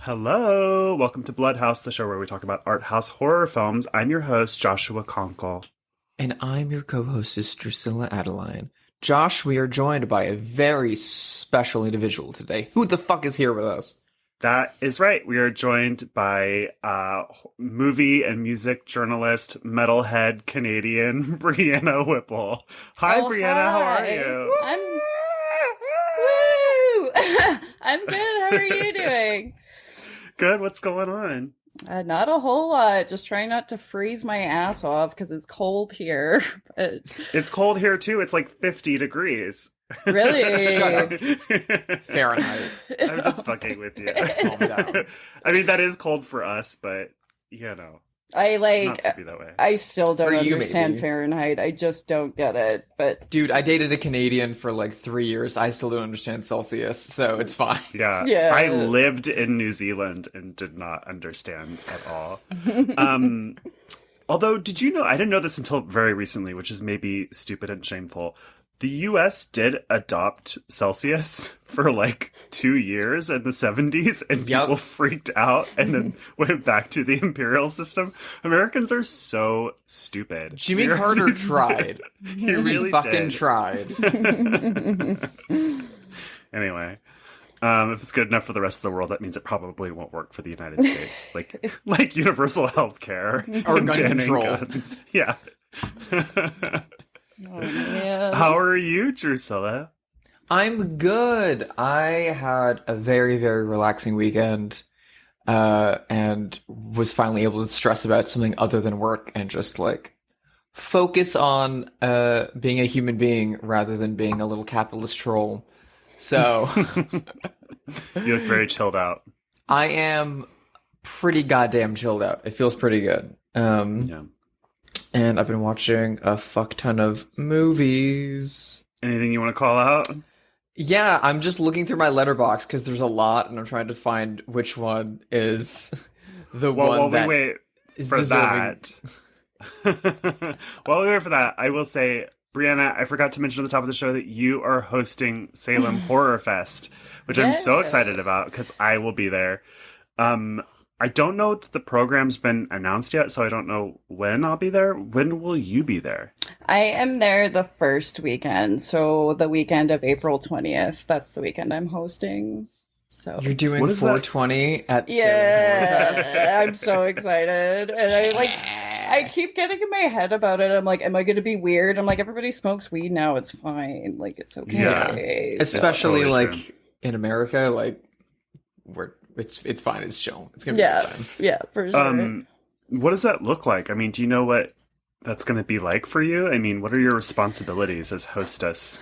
Hello! Welcome to Bloodhouse, the show where we talk about art house horror films. I'm your host, Joshua Conkle. And I'm your co-hostess, Drusilla Adeline. Josh, we are joined by a very special individual today. Who the fuck is here with us? That is right. We are joined by movie and music journalist, metalhead Canadian, Breanna Whipple. Hi, Breanna. How are you? I'm good. How are you doing? Good. What's going on? Not a whole lot. Just trying not to freeze my ass off because it's cold here. But... It's cold here too. It's like 50 degrees. Really? Shut up. Fahrenheit. I'm just fucking with you. Calm down. I mean, that is cold for us, but you know. I Not to be that way. I still don't For you, understand maybe. Fahrenheit. I just don't get it. But Dude, I dated a Canadian for like 3 years. I still don't understand Celsius, so it's fine. Yeah. Yeah. I lived in New Zealand and did not understand at all. Although, did you know, I didn't know this until very recently, which is maybe stupid and shameful. The US did adopt Celsius for like 2 years in the 70s, and people freaked out and then went back to the imperial system. Americans are so stupid. Jimmy Carter tried. He really fucking did. tried. Anyway, if it's good enough for the rest of the world, that means it probably won't work for the United States. Like universal health care. Or gun control. Guns. Yeah. oh, man. How are you, Drusilla? I'm good. I had a very, very relaxing weekend, and was finally able to stress about something other than work and just like focus on being a human being rather than being a little capitalist troll. So You look very chilled out. I am pretty goddamn chilled out. It feels pretty good. Yeah. And I've been watching a fuck ton of movies. Anything you want to call out? Yeah, I'm just looking through my letterbox because there's a lot, and I'm trying to find which one is the one While that we wait is for deserving. that. While we wait for that, I will say, Breanna, I forgot to mention at the top of the show that you are hosting Salem Horror Fest, which I'm so excited about because I will be there. I don't know if the program's been announced yet, so I don't know when I'll be there. When will you be there? I am there the first weekend, so the weekend of April 20th. That's the weekend I'm hosting. So You're doing What is that? 420 at Salem Horror yeah, Fest? I'm so excited, and I keep getting in my head about it. I'm like, am I going to be weird? I'm like, everybody smokes weed now. It's fine. Like, it's okay. Yeah. Especially totally like true. in America, like it's fine. It's chill. It's gonna be a good time. Yeah, for sure. What does that look like? I mean, do you know what that's going to be like for you? I mean, what are your responsibilities as hostess?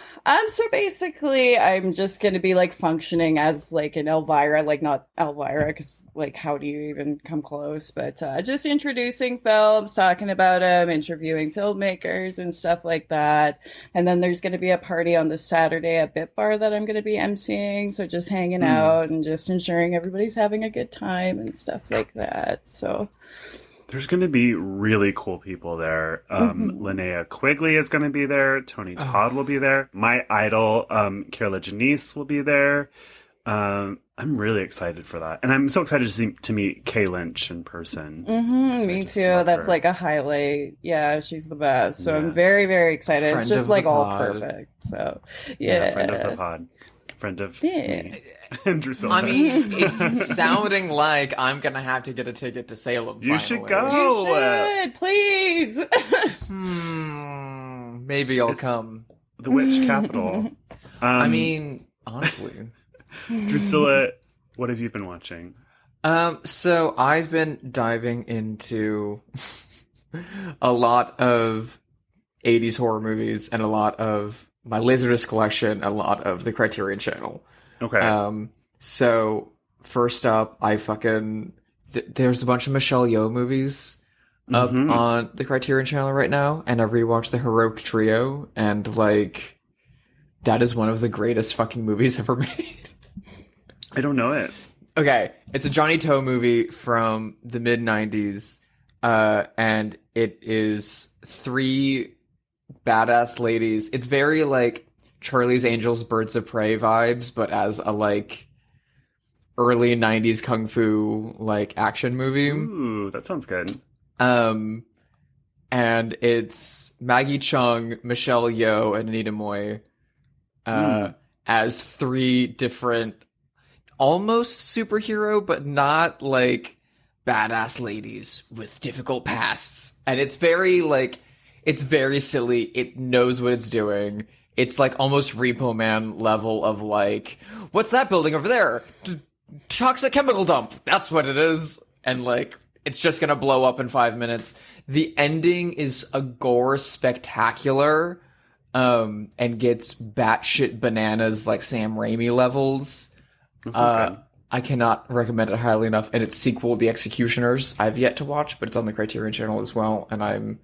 So basically, I'm just going to be like functioning as like an Elvira, like not Elvira, because like, how do you even come close? But just introducing films, talking about them, interviewing filmmakers and stuff like that. And then there's going to be a party on this Saturday at Bit Bar that I'm going to be emceeing. So just hanging out and just ensuring everybody's having a good time and stuff like that. So. There's going to be really cool people there. Linnea Quigley is going to be there. Tony Todd will be there. My idol, Carla Janice, will be there. I'm really excited for that. And I'm so excited to meet Kay Lynch in person. Me too. That's like a highlight. Yeah, she's the best. So Yeah. I'm very, very excited. Friend It's just of like the all pod. perfect. So yeah. Friend of the pod. Friend of me. And Drusilla. I mean, it's sounding like I'm gonna have to get a ticket to Salem. You should finally. go. You should, please. Maybe I'll come. The Witch Capital. I mean, honestly. Drusilla, what have you been watching? So I've been diving into a lot of 80s horror movies and a lot of my Laserdisc collection, a lot of the Criterion Channel. Okay. So first up, I fucking there's a bunch of Michelle Yeoh movies up on the Criterion Channel right now, and I rewatched the Heroic Trio, and like that is one of the greatest fucking movies ever made. I don't know it. Okay, it's a Johnny To movie from the mid '90s, and it is three badass ladies. It's very like Charlie's Angels, Birds of Prey vibes, but as a like early 90s kung fu like action movie. Ooh, that sounds good. And it's Maggie Chung, Michelle Yeoh, and Anita Moy as three different, almost superhero, but not like badass ladies with difficult pasts. And it's very silly. It knows what it's doing. It's like almost Repo Man level of like, what's that building over there? Toxic chemical dump. That's what it is. And like, it's just gonna blow up in 5 minutes. The ending is a gore spectacular, and gets batshit bananas like Sam Raimi levels. That sounds good. I cannot recommend it highly enough. And its sequel, The Executioners, I've yet to watch, but it's on the Criterion Channel as well, and I'm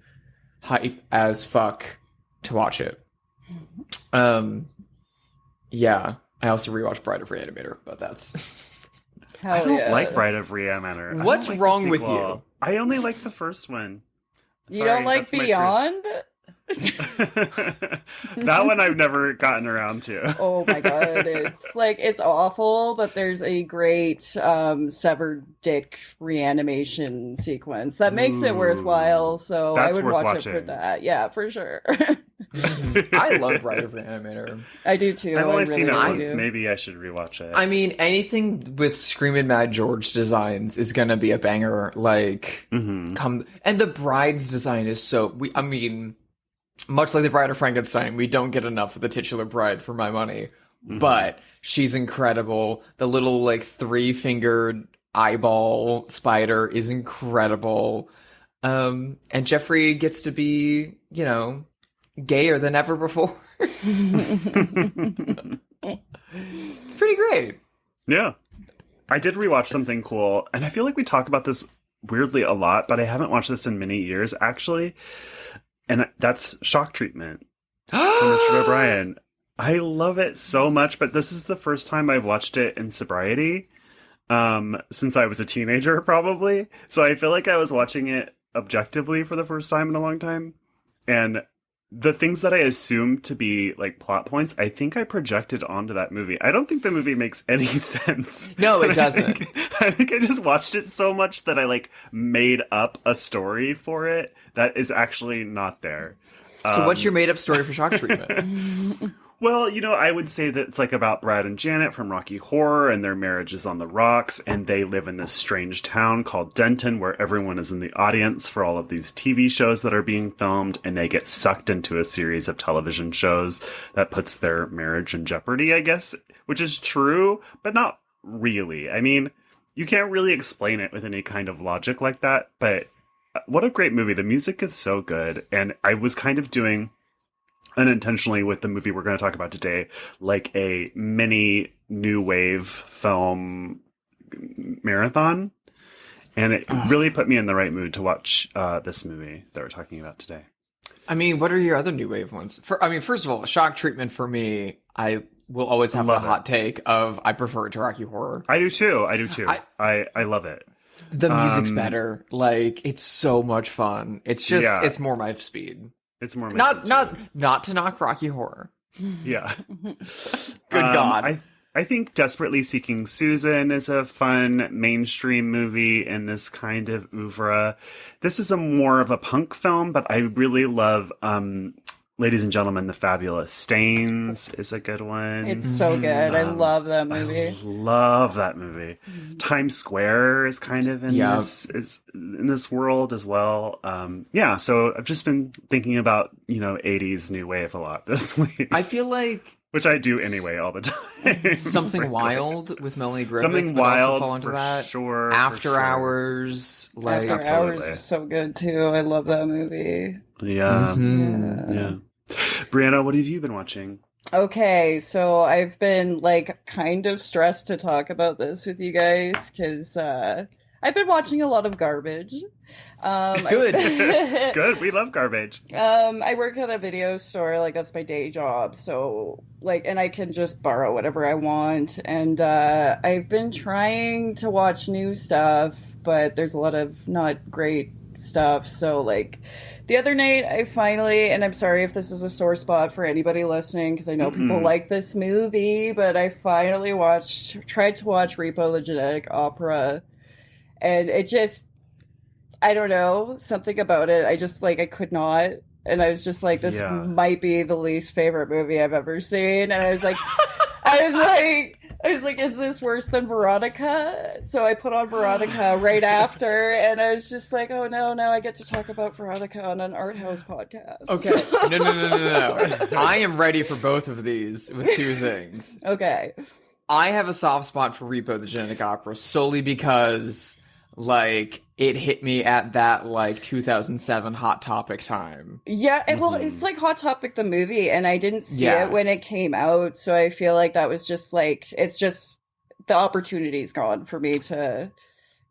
hype as fuck to watch it. Yeah. I also rewatched Bride of Reanimator, but that's... I don't like Bride of Reanimator. What's wrong with you? I only like the first one. You don't like Beyond? That one I've never gotten around to. Oh my god, it's awful, but there's a great severed dick reanimation sequence that makes it worthwhile, so I would watch it for that. Yeah, for sure. I love Bride of Reanimator. I do too. I've only really, seen it really once. do. Maybe I should rewatch it. I mean, anything with Screamin' Mad George designs is gonna be a banger. Like, and the Bride's design is much like the Bride of Frankenstein, we don't get enough of the titular bride for my money. But she's incredible. The little, like, 3-fingered eyeball spider is incredible. And Jeffrey gets to be, gayer than ever before. It's pretty great. Yeah. I did rewatch something cool, and I feel like we talk about this weirdly a lot, but I haven't watched this in many years, actually. And that's Shock Treatment from Richard O'Brien. I love it so much, but this is the first time I've watched it in sobriety since I was a teenager, probably. So I feel like I was watching it objectively for the first time in a long time. And the things that I assumed to be like plot points, I think I projected onto that movie. I don't think the movie makes any sense. No, it doesn't. I think I just watched it so much that I like made up a story for it that is actually not there. So what's your made up story for Shock Treatment? Well, I would say that it's like about Brad and Janet from Rocky Horror, and their marriage is on the rocks, and they live in this strange town called Denton where everyone is in the audience for all of these TV shows that are being filmed, and they get sucked into a series of television shows that puts their marriage in jeopardy, I guess, which is true, but not really. I mean, you can't really explain it with any kind of logic like that, but what a great movie. The music is so good, and I was kind of doing unintentionally with the movie we're going to talk about today, like a mini new wave film marathon. And it really put me in the right mood to watch this movie that we're talking about today. I mean, what are your other new wave ones? First of all, Shock Treatment for me, I will always have a hot take of I prefer it to Rocky Horror. I do too. I love it. The music's better. Like, it's so much fun. It's just, it's more my speed. It's more not to knock Rocky Horror. Yeah. Good God. I think Desperately Seeking Susan is a fun mainstream movie in this kind of oeuvre. This is more of a punk film, but I really love Ladies and Gentlemen, The Fabulous Stains is a good one. It's so good. I love that movie. I love that movie. Times Square is kind of in this world as well. So I've just been thinking about 80s new wave a lot this week. I feel like, which I do anyway all the time. Something Wild with Melanie Griffith. Something would Wild also fall into for that. sure. After Hours, like After Hours is so good too. I love that movie. Yeah. Yeah. Breanna, what have you been watching? Okay, so I've been like kind of stressed to talk about this with you guys because I've been watching a lot of garbage. Good. Good. We love garbage. I work at a video store, like that's my day job. So and I can just borrow whatever I want. And I've been trying to watch new stuff, but there's a lot of not great stuff. So like the other night I finally, and I'm sorry if this is a sore spot for anybody listening because I know people like this movie, but I finally tried to watch Repo the Genetic Opera, and it just, I don't know, something about it. I just like, I could not. And I was just like, this might be the least favorite movie I've ever seen. And I was like, is this worse than Veronica? So I put on Veronica right after, and I was just like, oh no, now I get to talk about Veronica on an art house podcast. Okay. No. I am ready for both of these with two things. Okay. I have a soft spot for Repo the Genetic Opera solely because, like, it hit me at that, like, 2007 Hot Topic time. Yeah, well, it's like Hot Topic the movie, and I didn't see it when it came out, so I feel like that was just, like, it's just, the opportunity's gone for me to,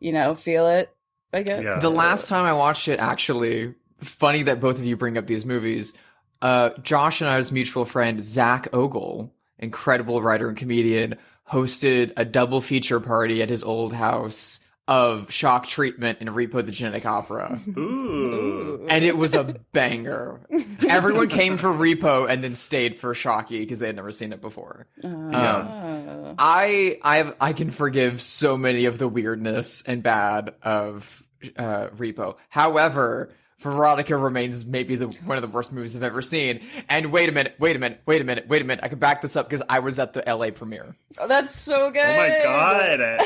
you know, feel it, I guess. Yeah. The last time I watched it, actually, funny that both of you bring up these movies, Josh and I's mutual friend, Zach Ogle, incredible writer and comedian, hosted a double feature party at his old house of Shock Treatment and Repo the Genetic Opera. Ooh. And it was a banger. Everyone came for Repo and then stayed for Shocky because they had never seen it before. I can forgive so many of the weirdness and bad of Repo. However, Veronica remains maybe one of the worst movies I've ever seen. And wait a minute. I can back this up because I was at the LA premiere. Oh, that's so good. Oh my god.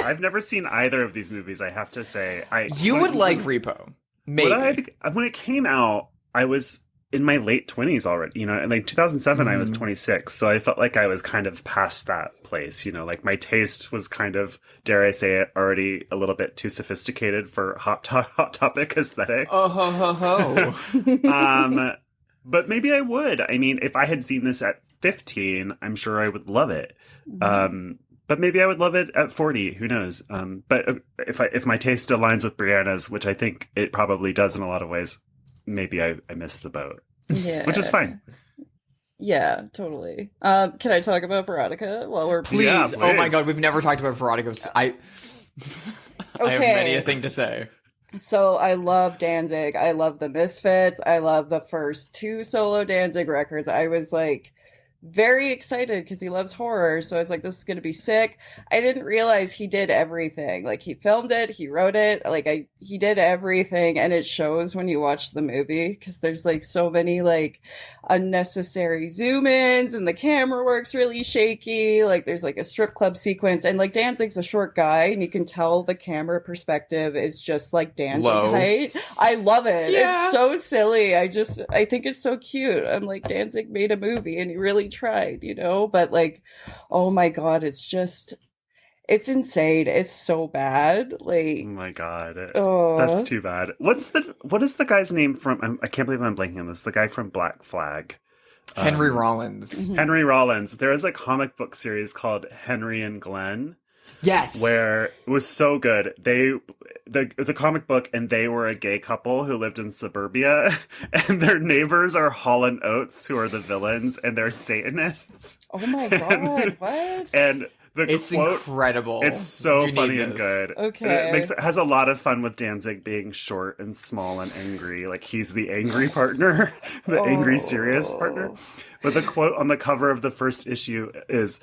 I've never seen either of these movies, I have to say. You would like Repo. Maybe. When it came out, I was in my late 20s already, you know, and like 2007 I was 26, so I felt like I was kind of past that place, you know, like my taste was kind of, dare I say it, already a little bit too sophisticated for hot topic aesthetics. But maybe I would. I mean, if I had seen this at 15, I'm sure I would love it. But maybe I would love it at 40. Who knows? But if my taste aligns with Breanna's, which I think it probably does in a lot of ways, maybe I missed the boat. Yeah. Which is fine. Yeah, totally. Can I talk about Veronica while we're... Please. Yeah, please. Oh my god, we've never talked about Veronica. I have many a thing to say. So I love Danzig. I love the Misfits. I love the first two solo Danzig records. I was like very excited because he loves horror. So I was like, this is going to be sick. I didn't realize he did everything. Like he filmed it, he wrote it, he did everything. And it shows when you watch the movie because there's like so many like unnecessary zoom ins and the camera works really shaky. Like there's like a strip club sequence and like Danzig's a short guy and you can tell the camera perspective is just like Danzig height. I love it. Yeah. It's so silly. I think it's so cute. I'm like, Danzig made a movie and he really tried, you know, but like, oh my god, it's insane. It's so bad. Like, oh my god, that's too bad. What is the guy's name from? I can't believe I'm blanking on this. The guy from Black Flag, Henry Rollins. Mm-hmm. Henry Rollins. There is a comic book series called Henry and Glenn. Yes, where it was so good. It was a comic book, and they were a gay couple who lived in suburbia, and their neighbors are Hall & Oates, who are the villains, and they're Satanists. Oh my god, what? And it's quote, incredible. It's so funny and good. Okay. And it has a lot of fun with Danzig being short and small and angry. Like he's the angry partner, the angry, serious partner. But the quote on the cover of the first issue is,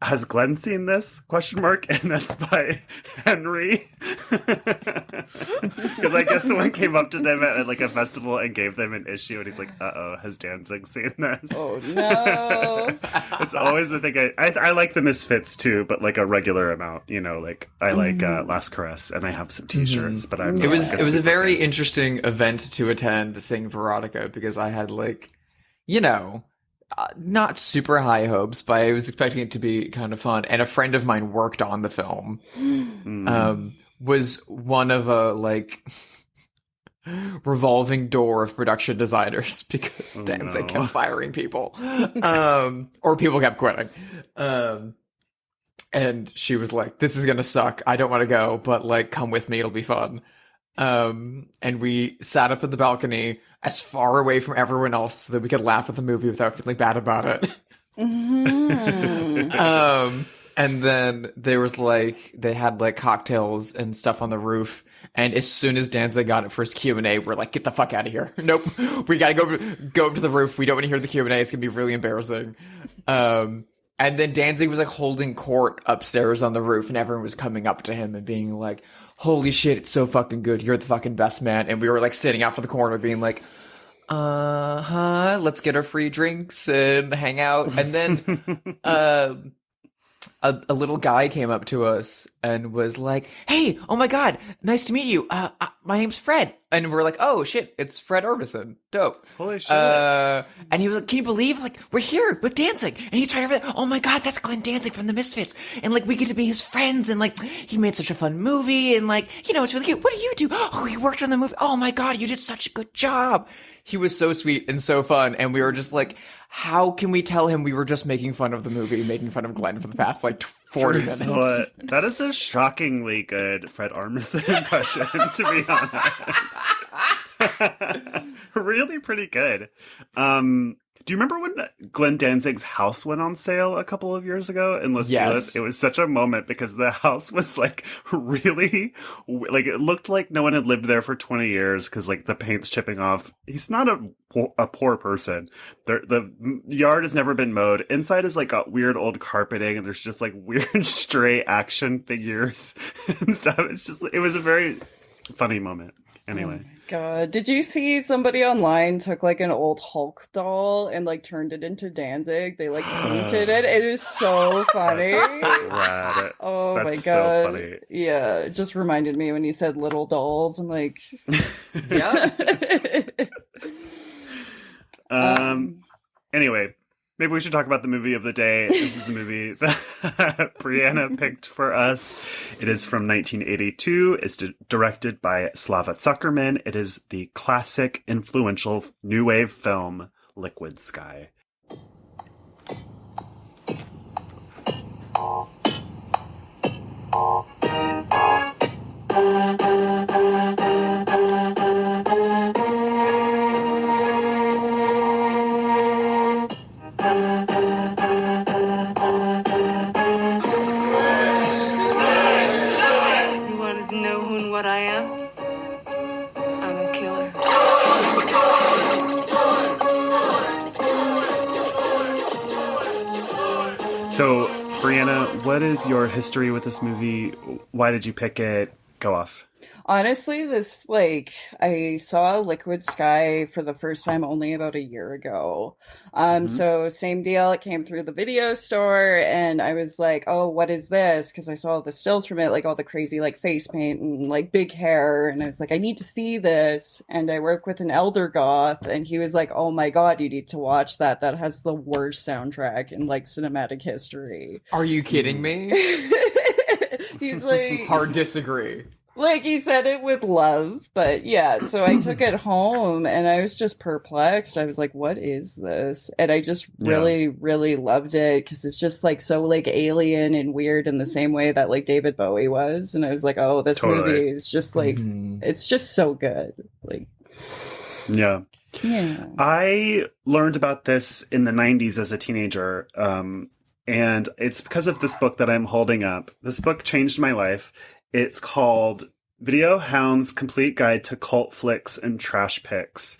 "Has Glenn seen this?" ? And that's by Henry. Because I guess someone came up to them at like a festival and gave them an issue, and he's like, "Uh-oh, has Danzig seen this?" Oh no! It's always the thing. I like the Misfits too, but like a regular amount. You know, like I like Last Caress, and I have some T-shirts, but I'm. It was a very interesting event to attend, seeing Veronica, because I had like, you know. Not super high hopes, but I was expecting it to be kind of fun. And a friend of mine worked on the film. Was one of a like revolving door of production designers because Danzig kept firing people, or people kept quitting. And she was like, "This is gonna suck. I don't want to go, but like, come with me. It'll be fun." And we sat up at the balcony as far away from everyone else so that we could laugh at the movie without feeling bad about it. And then there was like, they had like cocktails and stuff on the roof, And as soon as Danzig got it for his Q&A, we're like, get the fuck out of here. Nope. We gotta go up to the roof. We don't want to hear the Q&A. It's gonna be really embarrassing. And then Danzig was like holding court upstairs on the roof, and everyone was coming up to him and being like, holy shit, it's so fucking good. You're the fucking best man. And we were like sitting out for the corner being like, let's get our free drinks and hang out. And then a little guy came up to us and was like, hey, oh my god, nice to meet you. My name's Fred. And we're like, oh shit, it's Fred Armisen. Dope. Holy shit. And he was like, can you believe, like, we're here with Danzig? And he's right over there. Oh my god, that's Glenn Danzig from the Misfits. And like, we get to be his friends. And like, he made such a fun movie. And like, you know, it's really cute. What do you do? Oh, you worked on the movie. Oh my god, you did such a good job. He was so sweet and so fun. And we were just like, how can we tell him we were just making fun of the movie, making fun of Glenn for the past like 40 minutes? That is a shockingly good Fred Armisen impression, to be honest. Really pretty good. Do you remember when Glenn Danzig's house went on sale a couple of years ago in Los Feliz? It was such a moment because the house was like really, like it looked like no one had lived there for 20 years because like the paint's chipping off. He's not a poor person. The yard has never been mowed. Inside is like got weird old carpeting and there's just like weird stray action figures and stuff. It was a very funny moment. Anyway. Oh my god. Did you see somebody online took like an old Hulk doll and like turned it into Danzig? They like painted it. It is so funny. Rad. Oh That's my god. So funny. Yeah, it just reminded me when you said little dolls. I'm like, Yeah. Anyway, maybe we should talk about the movie of the day. This is a movie that Breanna picked for us. It is from 1982. It's directed by Slava Zuckerman. It is the classic, influential new wave film Liquid Sky. So, Breanna, what is your history with this movie? Why did you pick it? Go off. Honestly, I saw Liquid Sky for the first time only about a year ago. So same deal. It came through the video store and I was like, oh, what is this? Because I saw the stills from it, like all the crazy like face paint and like big hair. And I was like, I need to see this. And I work with an elder goth and he was like, oh my God, you need to watch that. That has the worst soundtrack in like cinematic history. Are you kidding me? He's like... Hard disagree. Like, he said it with love, but yeah, so I took it home and I was just perplexed. I was like, what is this? And I just really, really loved it because it's just like so like alien and weird in the same way that like David Bowie was. And I was like, oh, this movie is just like, it's just so good. Like, yeah. Yeah. I learned about this in the 90s as a teenager. And it's because of this book that I'm holding up. This book changed my life. It's called Video Hound's Complete Guide to Cult Flicks and Trash Pics.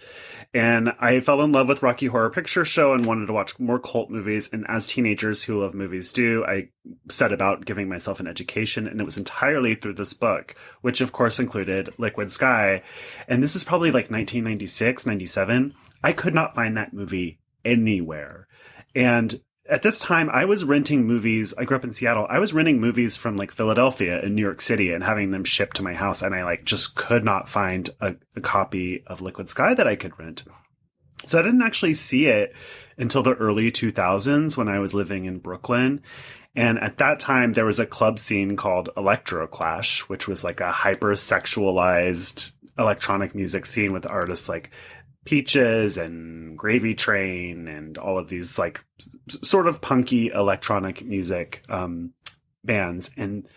And I fell in love with Rocky Horror Picture Show and wanted to watch more cult movies. And as teenagers who love movies do, I set about giving myself an education. And it was entirely through this book, which of course included Liquid Sky. And this is probably like 1996, 97. I could not find that movie anywhere. And at this time, I was renting movies. I grew up in Seattle. I was renting movies from like Philadelphia and New York City and having them shipped to my house. And I like just could not find a copy of Liquid Sky that I could rent. So I didn't actually see it until the early 2000s when I was living in Brooklyn. And at that time, there was a club scene called Electro Clash, which was like a hyper-sexualized electronic music scene with artists like Peaches and Gravy Train and all of these like sort of punky electronic music bands. And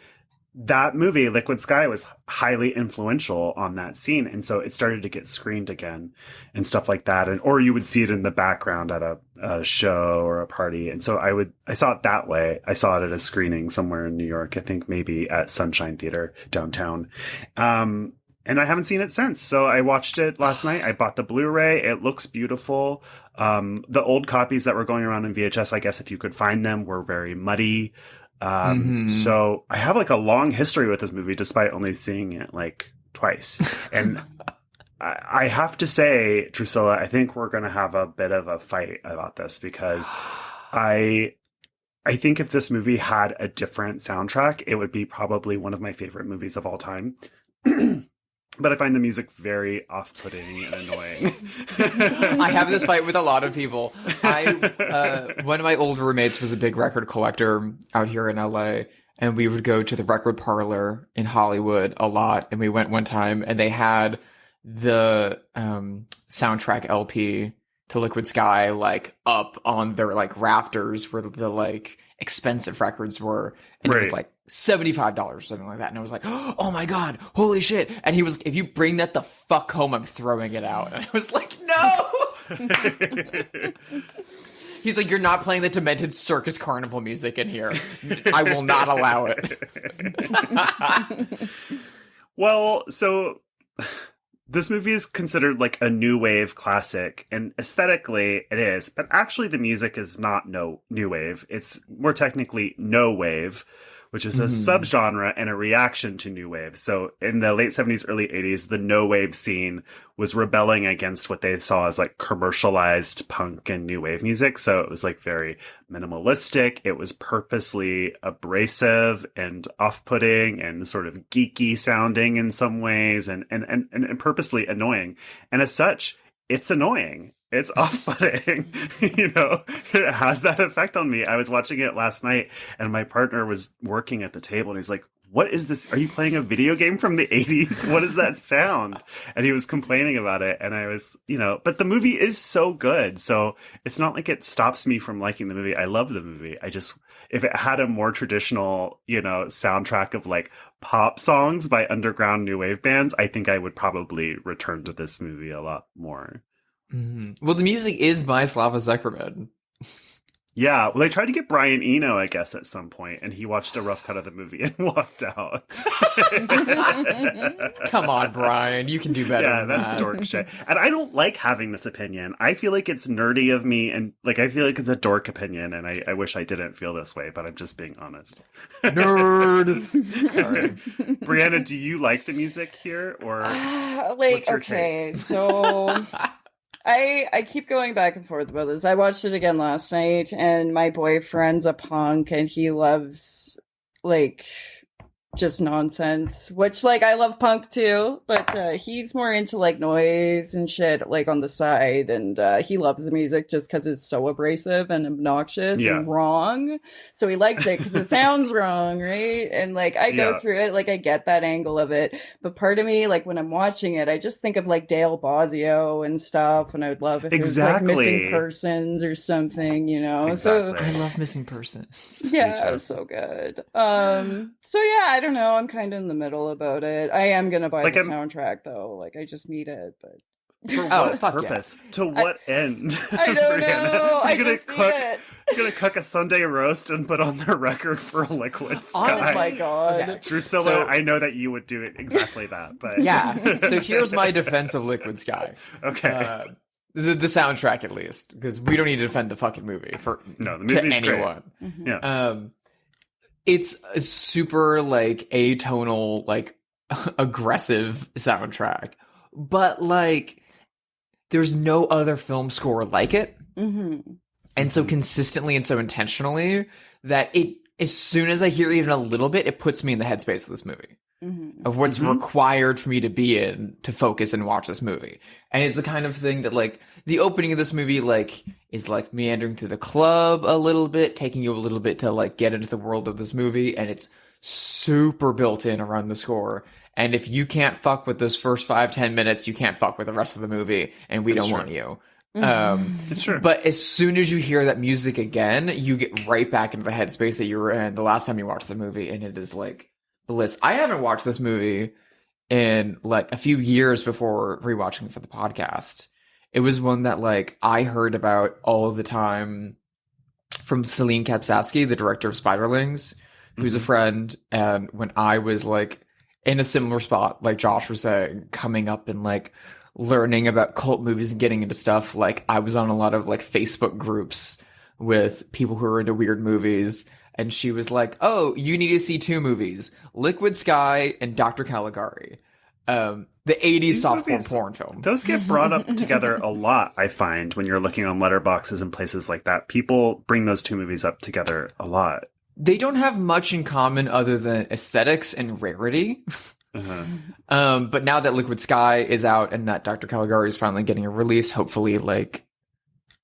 that movie, Liquid Sky, was highly influential on that scene. And so it started to get screened again and stuff like that. And, or you would see it in the background at a show or a party. And so I saw it that way. I saw it at a screening somewhere in New York, I think maybe at Sunshine Theater downtown. And I haven't seen it since. So I watched it last night. I bought the Blu-ray. It looks beautiful. The old copies that were going around in VHS, I guess if you could find them, were very muddy. So I have like a long history with this movie, despite only seeing it like twice. And I have to say, Drusilla, I think we're going to have a bit of a fight about this because I think if this movie had a different soundtrack, it would be probably one of my favorite movies of all time. But I find the music very off-putting and annoying. I have this fight with a lot of people. One of my old roommates was a big record collector out here in LA, and we would go to the record parlor in Hollywood a lot. And we went one time, and they had the soundtrack LP to Liquid Sky like up on their like rafters where the like expensive records were, and it was like $75 or something like that. And I was like, oh my God, holy shit. And he was, if you bring that the fuck home, I'm throwing it out. And I was like, no. He's like, you're not playing the Demented Circus Carnival music in here. I will not allow it. Well, so this movie is considered like a new wave classic, and aesthetically it is, but actually the music is not new wave. It's more technically no wave, which is a subgenre and a reaction to new wave. So in the late 70s, early 80s, the no wave scene was rebelling against what they saw as like commercialized punk and new wave music. So it was like very minimalistic. It was purposely abrasive and off-putting and sort of geeky sounding in some ways and purposely annoying. And as such, it's annoying. It's off-putting, you know, it has that effect on me. I was watching it last night and my partner was working at the table and he's like, what is this? Are you playing a video game from the 80s? What does that sound? And he was complaining about it. And I was, you know, but the movie is so good. So it's not like it stops me from liking the movie. I love the movie. I just, if it had a more traditional, you know, soundtrack of like pop songs by underground new wave bands, I think I would probably return to this movie a lot more. Mm-hmm. Well, the music is by Slava Zekerman. Yeah, well, they tried to get Brian Eno, I guess, at some point, and he watched a rough cut of the movie and walked out. Come on, Brian, you can do better than that's that. dork shit. And I don't like having this opinion. I feel like it's nerdy of me, and like I feel like it's a dork opinion, and I wish I didn't feel this way, but I'm just being honest. Nerd! Sorry. Breanna, do you like the music here, or what's your take? So... I keep going back and forth about this. I watched it again last night, and my boyfriend's a punk, and he loves, like, just nonsense, which, like, I love punk too, but he's more into, like, noise and shit, like, on the side, and he loves the music just because it's so abrasive and obnoxious and wrong, so he likes it because it sounds wrong, right? And, like, I go through it, like, I get that angle of it, but part of me, like, when I'm watching it, I just think of, like, Dale Bozzio and stuff, and I would love if it was, like, Missing Persons or something, you know? So I love Missing Persons. Yeah, it was so good. So yeah, I don't know. I'm kind of in the middle about it. I am gonna buy the soundtrack though. Like, I just need it, but for what purpose? Yeah. To what end? I don't know. I just need it. You're gonna cook a Sunday roast and put on the record for Liquid Sky. Oh my God, okay. Drusilla, I know that you would do it exactly that, but yeah. So here's my defense of Liquid Sky. Okay. The soundtrack, at least, because we don't need to defend the fucking movie the movie's to anyone. Mm-hmm. Yeah. It's a super like atonal, like aggressive soundtrack, but like there's no other film score like it, and so consistently and so intentionally that it, as soon as I hear even a little bit, it puts me in the headspace of this movie. Of what's required for me to be in to focus and watch this movie. And it's the kind of thing that, like, the opening of this movie, like, is like meandering through the club a little bit, taking you a little bit to, like, get into the world of this movie, and it's super built in around the score. And if you can't fuck with those first 5-10 minutes, you can't fuck with the rest of the movie, and we don't want you. It's true. But as soon as you hear that music again, you get right back into the headspace that you were in the last time you watched the movie, and it is like bliss. I haven't watched this movie in like a few years before rewatching for the podcast. It was one that like I heard about all the time from Celine Kapsatsky, the director of Spiderlings, who's a friend. And when I was like in a similar spot, like Josh was saying, coming up and like learning about cult movies and getting into stuff, like I was on a lot of like Facebook groups with people who are into weird movies. And she was like, "Oh, you need to see two movies, Liquid Sky and Dr. Caligari." The 80s softcore porn film. Those get brought up together a lot, I find, when you're looking on letterboxes and places like that. People bring those two movies up together a lot. They don't have much in common other than aesthetics and rarity. But now that Liquid Sky is out and that Dr. Caligari is finally getting a release, hopefully, like,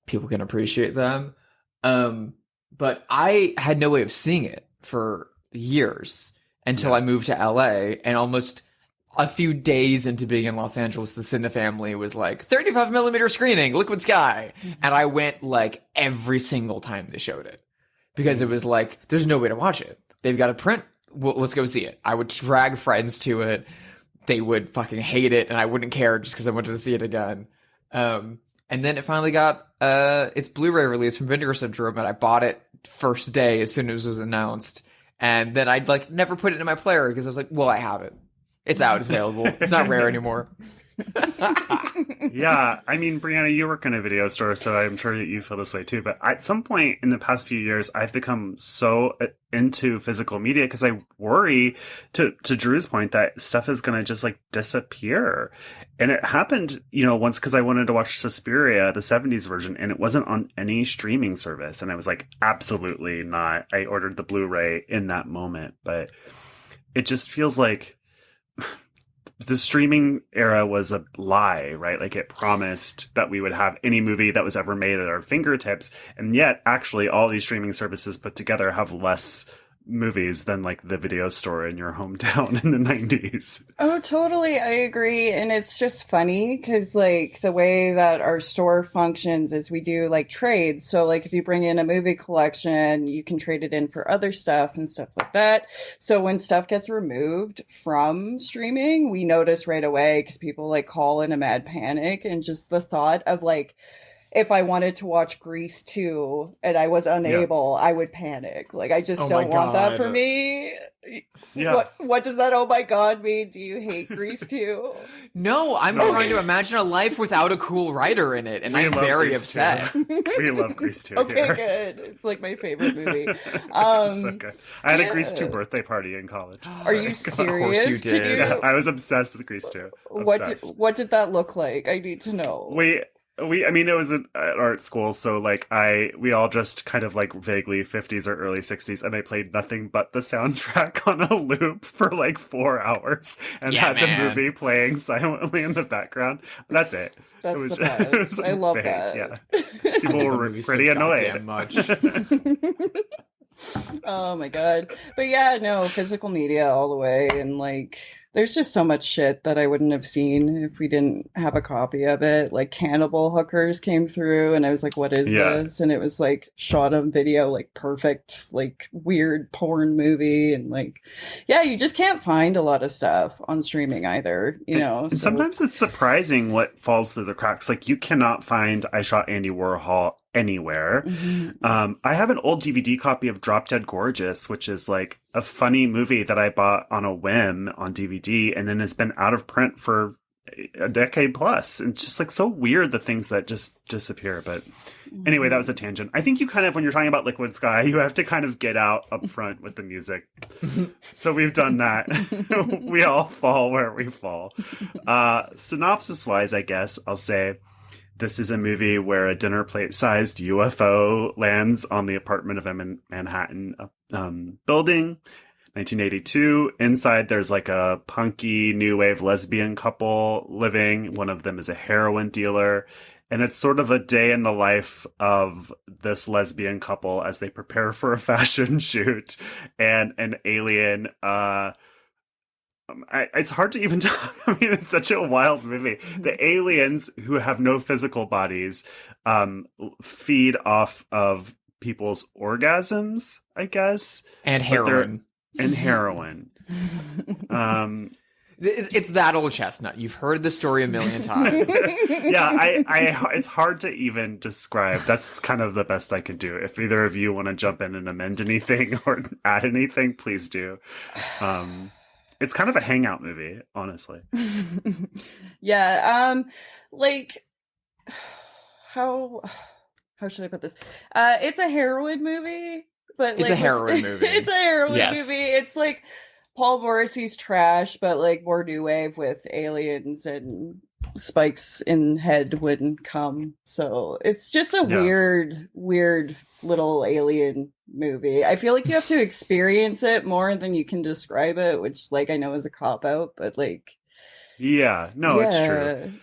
people can appreciate them. But I had no way of seeing it for years until I moved to LA, and almost a few days into being in Los Angeles, the Cine family was like, 35 millimeter screening, Liquid Sky. And I went like every single time they showed it because it was like, there's no way to watch it. They've got a print. Well, let's go see it. I would drag friends to it. They would fucking hate it. And I wouldn't care just because I wanted to see it again. And then it finally got its Blu-ray release from Vinegar Syndrome. And I bought it first day as soon as it was announced. And then I'd like never put it in my player because I was like, well, I have it. It's out. It's available. It's not rare anymore. Yeah. I mean, Breanna, you work in a video store, so I'm sure that you feel this way too. But at some point in the past few years, I've become so into physical media because I worry, to Drew's point, that stuff is going to just like disappear. And it happened, once because I wanted to watch Suspiria, the 70s version, and it wasn't on any streaming service. And I was like, absolutely not. I ordered the Blu-ray in that moment. But it just feels like the streaming era was a lie, right? Like it promised that we would have any movie that was ever made at our fingertips. And yet actually all these streaming services put together have less movies than like the video store in your hometown in the 90s. Oh, totally. I agree. And it's just funny because like the way that our store functions is we do like trades. So like if you bring in a movie collection, you can trade it in for other stuff and stuff like that. So when stuff gets removed from streaming, we notice right away because people like call in a mad panic, and just the thought of like, if I wanted to watch Grease 2 and I was unable, I would panic. Like, I just don't want that for me. Yeah. What does that "oh my god" mean? Do you hate Grease 2? No, I'm trying to imagine a life without a cool writer in it, and I'm very upset. We love Grease 2 Okay, here. good. It's like my favorite movie. So good. I had a Grease 2 birthday party in college. Are you serious? Of course you did. I was obsessed with Grease 2. What did that look like? I need to know. I mean, it was at art school, so like we all just kind of like vaguely 50s or early 60s, and I played nothing but the soundtrack on a loop for like 4 hours and had the movie playing silently in the background. That's it. That's the best. I love that. Yeah. People were pretty annoyed. Much. Oh my god. But yeah, no, physical media all the way, and like there's just so much shit that I wouldn't have seen if we didn't have a copy of it. Like Cannibal Hookers came through and I was like, what is this? And it was like shot on video, like perfect, like weird porn movie. And like, yeah, you just can't find a lot of stuff on streaming either, And sometimes it's surprising what falls through the cracks. Like you cannot find I Shot Andy Warhol anywhere. Mm-hmm. I have an old DVD copy of Drop Dead Gorgeous, which is like a funny movie that I bought on a whim on DVD, and then it's been out of print for a decade plus. And it's just like so weird, the things that just disappear. But anyway, that was a tangent. I think you kind of, when you're talking about Liquid Sky, you have to kind of get out up front with the music. So we've done that. We all fall where we fall. Synopsis wise, I guess I'll say, this is a movie where a dinner plate-sized UFO lands on the apartment of a Manhattan building, 1982. Inside, there's like a punky new wave lesbian couple living. One of them is a heroin dealer. And it's sort of a day in the life of this lesbian couple as they prepare for a fashion shoot. And an alien... it's hard to even talk. I mean, it's such a wild movie. The aliens, who have no physical bodies, feed off of people's orgasms, I guess. And heroin. And heroin. It's that old chestnut. You've heard the story a million times. Yeah, I it's hard to even describe. That's kind of the best I could do. If either of you want to jump in and amend anything or add anything, please do. It's kind of a hangout movie, honestly. Yeah, like how should I put this? It's a heroin movie, but It's a heroin movie. It's a heroin Yes. movie. It's like Paul Morrissey's Trash, but like more new wave with aliens and spikes in head wouldn't come. So it's just a weird little alien movie. I feel like you have to experience it more than you can describe it, which like I know is a cop out, but like it's true.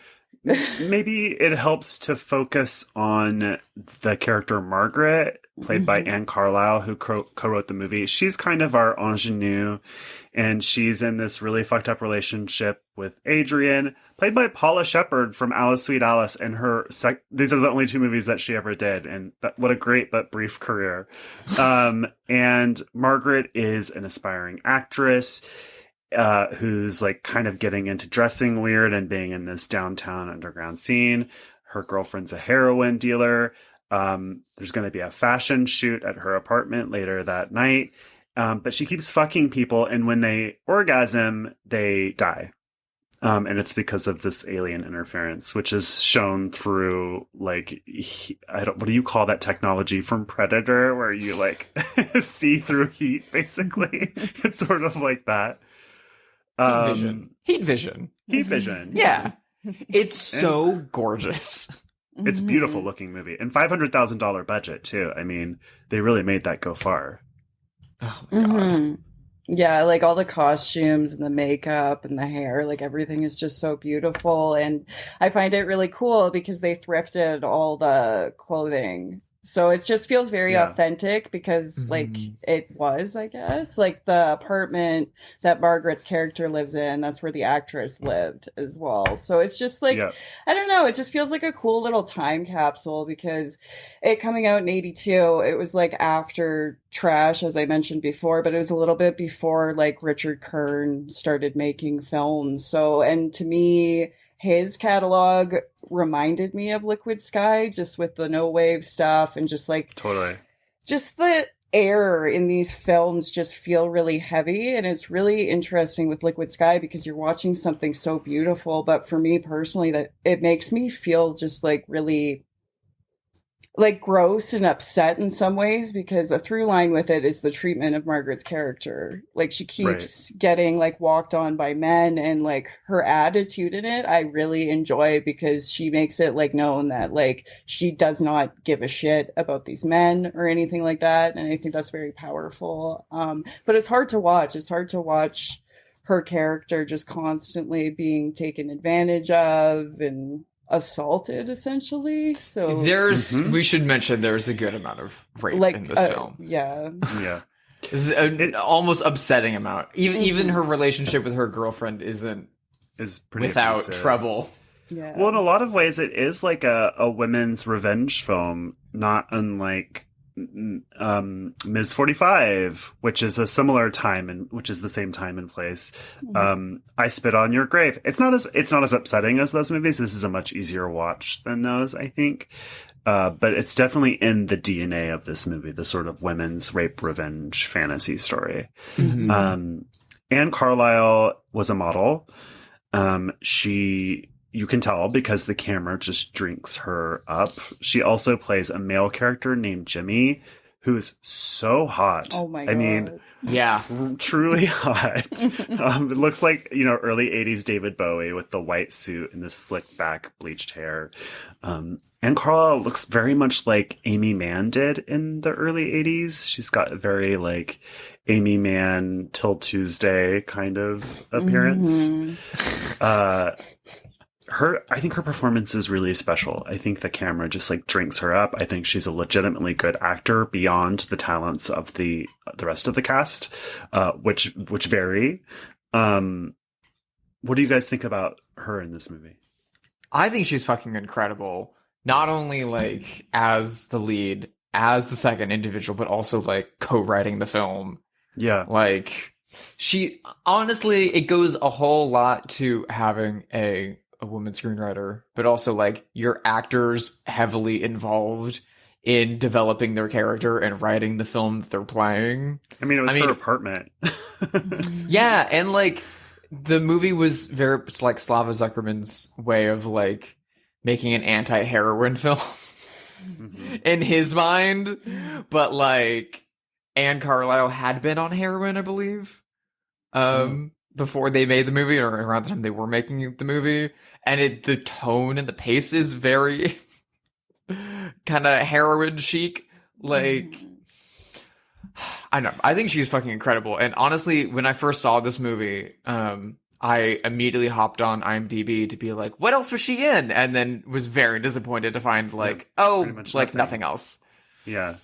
Maybe it helps to focus on the character Margaret, played by Anne Carlisle, who co-wrote the movie. She's kind of our ingenue, and she's in this really fucked up relationship with Adrian, played by Paula Shepherd from Alice Sweet Alice, and her these are the only 2 movies that she ever did, and what a great but brief career. And Margaret is an aspiring actress who's like kind of getting into dressing weird and being in this downtown underground scene. Her girlfriend's a heroin dealer. There's going to be a fashion shoot at her apartment later that night. But she keeps fucking people, and when they orgasm, they die. And it's because of this alien interference, which is shown through like, what do you call that technology from Predator, where you like see through heat, basically? It's sort of like that. Heat vision. Yeah. It's so gorgeous. It's a beautiful looking movie, and $500,000 budget too. I mean, they really made that go far. Oh my god. Yeah, like all the costumes and the makeup and the hair, like everything is just so beautiful. And I find it really cool because they thrifted all the clothing. So it just feels very authentic because like it was, I guess, like the apartment that Margaret's character lives in, that's where the actress lived as well. So it's just like, I don't know, it just feels like a cool little time capsule because it coming out in 82, it was like after Trash, as I mentioned before, but it was a little bit before like Richard Kern started making films. So, and to me, his catalog reminded me of Liquid Sky, just with the no wave stuff and just like just the air in these films just feel really heavy. And it's really interesting with Liquid Sky because you're watching something so beautiful. But for me personally, that it makes me feel just like really like gross and upset in some ways, because a through line with it is the treatment of Margaret's character. Like she keeps getting like walked on by men, and like her attitude in it I really enjoy because she makes it like known that like she does not give a shit about these men or anything like that, and I think that's very powerful. But it's hard to watch. It's hard to watch her character just constantly being taken advantage of and assaulted, essentially. So we should mention there's a good amount of rape in this film. It's an almost upsetting amount. Even her relationship with her girlfriend is pretty without abusive. Trouble. Well, in a lot of ways it is like a women's revenge film, not unlike Ms. 45, which is a similar time and which is the same time and place. I Spit on Your Grave. It's not as upsetting as those movies. This is a much easier watch than those, I think. But it's definitely in the DNA of this movie, the sort of women's rape revenge fantasy story. Anne Carlisle was a model. You can tell because the camera just drinks her up. She also plays a male character named Jimmy, who is so hot. Oh my God. I mean, truly hot. It looks like, early 80s David Bowie with the white suit and the slick back bleached hair. And Carlisle looks very much like Amy Mann did in the early 80s. She's got a very like Amy Mann Till Tuesday kind of appearance. I think her performance is really special. I think the camera just like drinks her up. I think she's a legitimately good actor beyond the talents of the rest of the cast, which vary. What do you guys think about her in this movie? I think she's fucking incredible. Not only like as the lead, as the second individual, but also like co-writing the film. Yeah. Like She honestly, it goes a whole lot to having a woman screenwriter, but also like your actors heavily involved in developing their character and writing the film that they're playing. I mean, it was her apartment. Yeah, and like the movie was very like Slava Zuckerman's way of like making an anti-heroin film in his mind, but like Anne Carlisle had been on heroin, I believe, before they made the movie, or around the time they were making the movie, and the tone and the pace is very kind of heroin chic. Like, I don't know. I think she's fucking incredible. And honestly, when I first saw this movie, I immediately hopped on IMDb to be like, what else was she in? And then was very disappointed to find like, nothing else. Yeah.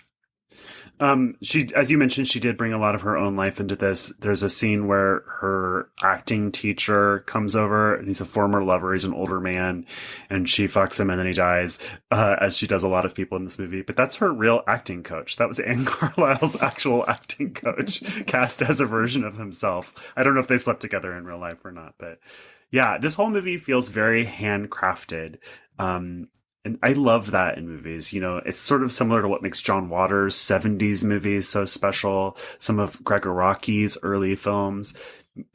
She, as you mentioned, she did bring a lot of her own life into this. There's a scene where her acting teacher comes over, and he's a former lover. He's an older man, and she fucks him, and then he dies, as she does a lot of people in this movie. But that's her real acting coach. That was Anne Carlisle's actual acting coach, cast as a version of himself. I don't know if they slept together in real life or not, but yeah, this whole movie feels very handcrafted. And I love that in movies. You know, it's sort of similar to what makes John Waters' 70s movies so special. Some of Gregg Araki's early films.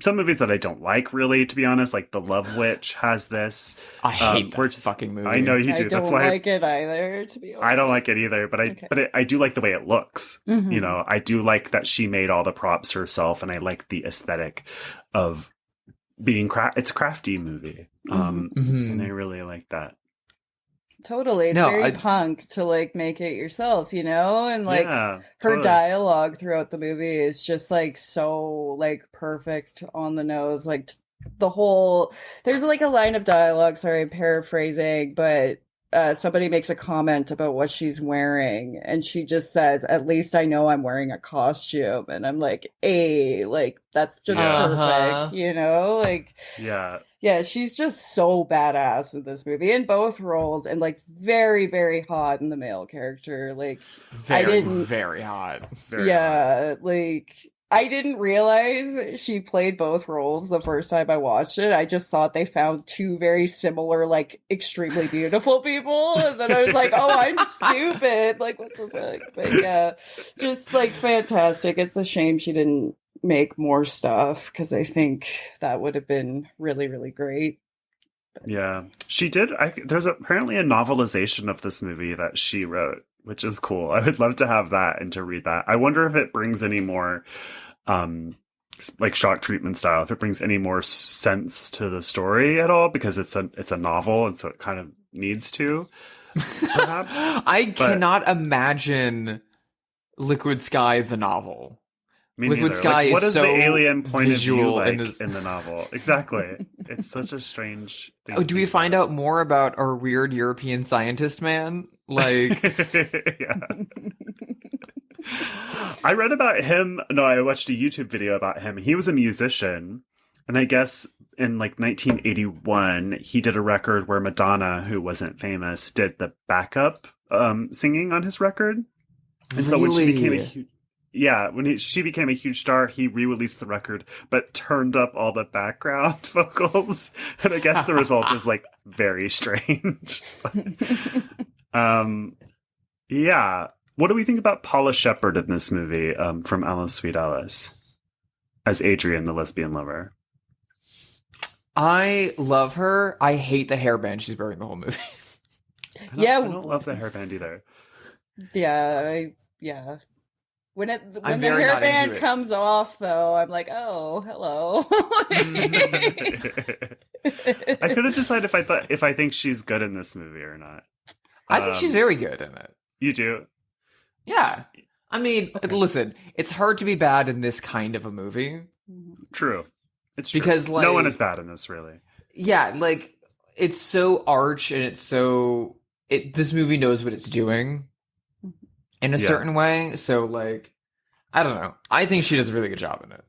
Some movies that I don't like, really, to be honest. Like The Love Witch has this. I hate that fucking movie. I know you do. I don't like it either, to be honest. I don't like it either, but I do like the way it looks. Mm-hmm. You know, I do like that she made all the props herself, and I like the aesthetic of being it's a crafty movie. And I really like that. Totally. It's very punk to like make it yourself, you know? And like her dialogue throughout the movie is just like so like perfect on the nose. Like there's like a line of dialogue, sorry, I'm paraphrasing, but somebody makes a comment about what she's wearing, and she just says, "At least I know I'm wearing a costume." And I'm like, "Hey, like that's just perfect," you know? Like, yeah, she's just so badass in this movie in both roles, and like very, very hot in the male character. Like, very hot. Like. I didn't realize she played both roles the first time I watched it. I just thought they found two very similar, like, extremely beautiful people. And then I was like, oh, I'm stupid. Like, what the fuck? But yeah, just, like, fantastic. It's a shame she didn't make more stuff, because I think that would have been really, really great. Yeah. She did. There's apparently a novelization of this movie that she wrote, which is cool. I would love to have that and to read that. I wonder if it brings any more, like Shock Treatment style, if it brings any more sense to the story at all, because it's a novel, and so it kind of needs to, perhaps. Cannot imagine Liquid Sky the novel. Liquid Sky is what is so the alien point of view like in the novel? Exactly. It's such a strange thing. Oh, do we find out more about our weird European scientist man? Like, yeah. I read about him. No, I watched a YouTube video about him. He was a musician, and I guess in like 1981, he did a record where Madonna, who wasn't famous, did the backup singing on his record. And so when she became a huge she became a huge star, he re-released the record, but turned up all the background vocals. And I guess the result is like very strange. Yeah. What do we think about Paula Shepherd in this movie, from Alice Sweet Alice, as Adrian, the lesbian lover? I love her. I hate the hairband she's wearing the whole movie. I don't love the hairband either. Yeah. When the hairband comes off, though, I'm like, oh, hello. I couldn't decide if I think she's good in this movie or not. I think she's very good in it. You do? Yeah. I mean, listen, it's hard to be bad in this kind of a movie. True. It's true. Because, like, no one is bad in this, really. Yeah, like, it's so arch, and it's so... this movie knows what it's doing in a certain way. So, like, I don't know. I think she does a really good job in it.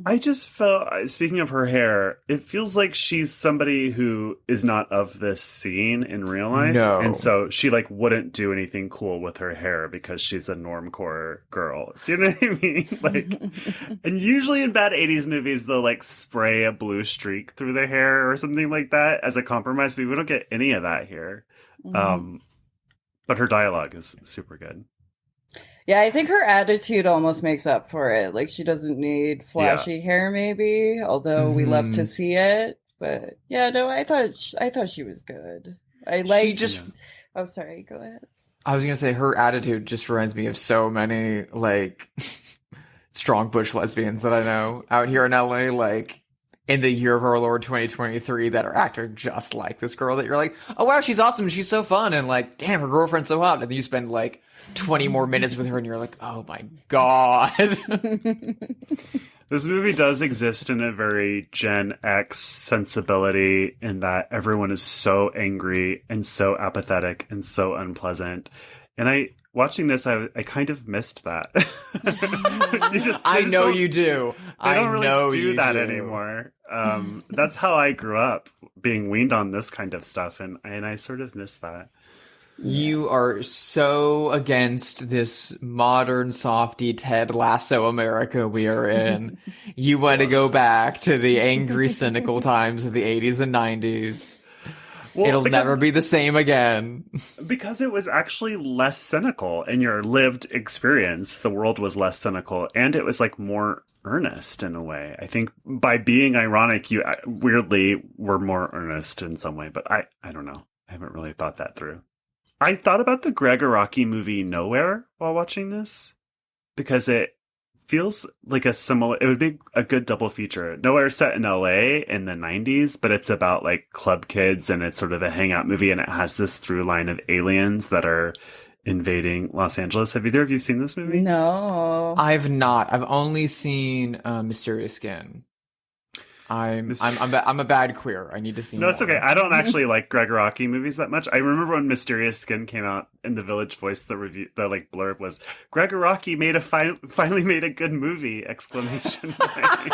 I just felt, speaking of her hair, it feels like she's somebody who is not of this scene in real life. No. And so she, like, wouldn't do anything cool with her hair because she's a normcore girl. Do you know what I mean? Like, and usually in bad 80s movies, they'll, like, spray a blue streak through their hair or something like that as a compromise. But we don't get any of that here. But her dialogue is super good. Yeah, I think her attitude almost makes up for it. Like, she doesn't need flashy hair, maybe, although we love to see it. But yeah, no, I thought she was good. I like Oh, sorry, go ahead. I was gonna say her attitude just reminds me of so many like strong butch lesbians that I know out here in LA, like in the year of our Lord 2023, that are acting just like this girl. That you're like, oh wow, she's awesome, she's so fun, and like, damn, her girlfriend's so hot, and then you spend like 20 more minutes with her and you're like, oh my god. This movie does exist in a very Gen X sensibility in that everyone is so angry and so apathetic and so unpleasant. And watching this, I kind of missed that. I know you do. They don't really do that anymore. That's how I grew up, being weaned on this kind of stuff, and I sort of miss that. You are so against this modern softy Ted Lasso America we are in. You want to go back to the angry, cynical times of the 80s and 90s. Well, it'll never be the same again. Because it was actually less cynical in your lived experience. The world was less cynical, and it was like more earnest in a way. I think by being ironic, you weirdly were more earnest in some way, but I don't know. I haven't really thought that through. I thought about the Gregg Araki movie Nowhere while watching this, because it feels like it would be a good double feature. Nowhere set in LA in the 90s, but it's about like club kids, and it's sort of a hangout movie, and it has this through line of aliens that are invading Los Angeles. Have either of you seen this movie? No. I've not. I've only seen Mysterious Skin. I'm a bad queer. I need to see more. No, it's okay. I don't actually like Gregg Araki movies that much. I remember when Mysterious Skin came out in the Village Voice, the review, the like blurb was Gregg Araki finally made a good movie! Exclamation point.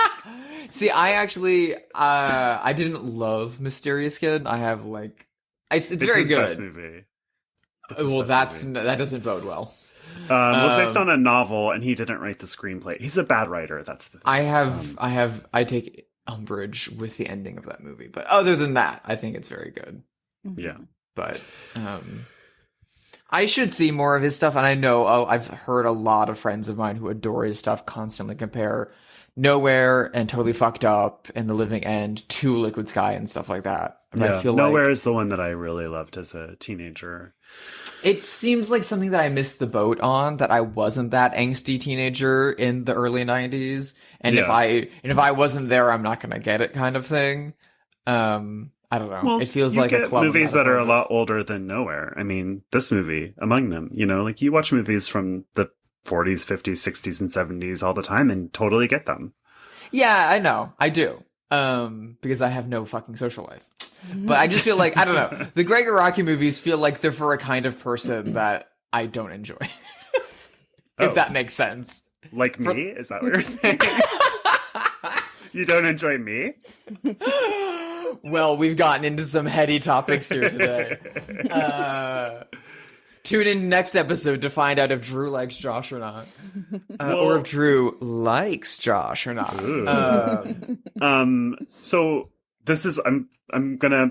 See, I actually I didn't love Mysterious Skin. I have like it's very his good. Best movie. Well, that doesn't bode well. It was based on a novel, and he didn't write the screenplay. He's a bad writer. That's the thing. I take umbrage with the ending of that movie, but other than that, I think it's very good. Yeah, but I should see more of his stuff, and I know I've heard a lot of friends of mine who adore his stuff constantly compare Nowhere and Totally Fucked Up and The Living End to Liquid Sky and stuff like that. And yeah, I feel Nowhere like is the one that I really loved as a teenager. it seems like something that I missed the boat on, that I wasn't that angsty teenager in the early 90s. And if I wasn't there, I'm not gonna get it, kind of thing. I don't know. Well, it feels like a club movies that are a lot older than Nowhere. I mean, this movie among them. You know, like you watch movies from the 40s, 50s, 60s, and 70s all the time and totally get them. Yeah, I know. I do. Because I have no fucking social life. But I just feel like, I don't know. The Gregg Araki movies feel like they're for a kind of person that I don't enjoy. If that makes sense. Like me? Is that what you're saying? You don't enjoy me? Well, we've gotten into some heady topics here today. Tune in next episode to find out if Drew likes Josh or not. Or if Drew likes Josh or not. So this is, I'm gonna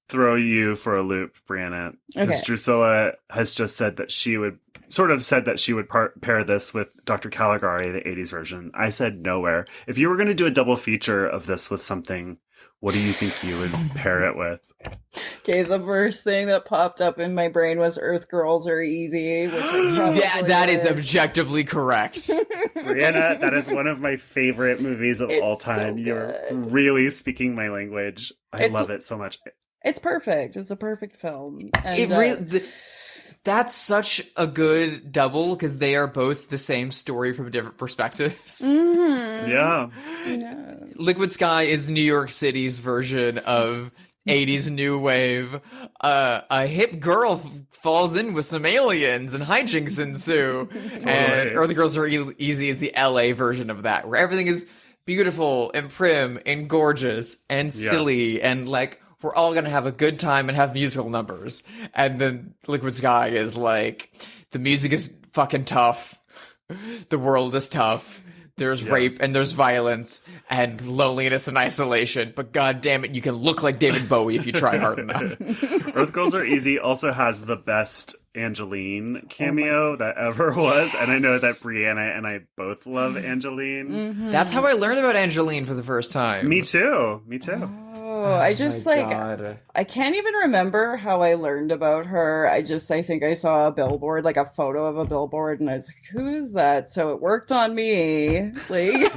throw you for a loop, Breanna. Because Drusilla has just said that she would pair this with Dr. Caligari, the 80s version. I said Nowhere. If you were going to do a double feature of this with something, what do you think you would pair it with? Okay, the first thing that popped up in my brain was Earth Girls Are Easy. Which that is objectively correct. Breanna, that is one of my favorite movies of all time. So You're really speaking my language. I love it so much. It's perfect. It's a perfect film. And, that's such a good double, because they are both the same story from different perspectives. Mm-hmm. Yeah. Liquid Sky is New York City's version of 80s new wave. A hip girl falls in with some aliens and hijinks ensue. And Earth Girls Are Easy is the LA version of that, where everything is beautiful and prim and gorgeous and silly and like we're all gonna have a good time and have musical numbers. And then Liquid Sky is like, the music is fucking tough. The world is tough. There's rape and there's violence and loneliness and isolation, but god damn it, you can look like David Bowie if you try hard enough. Earth Girls Are Easy also has the best Angeline cameo that ever was, and I know that Breanna and I both love Angeline. Mm-hmm. That's how I learned about Angeline for the first time. Me too. Oh, I just God. I can't even remember how I learned about her. I think I saw a billboard, like a photo of a billboard, and I was like, who is that? So it worked on me. Like,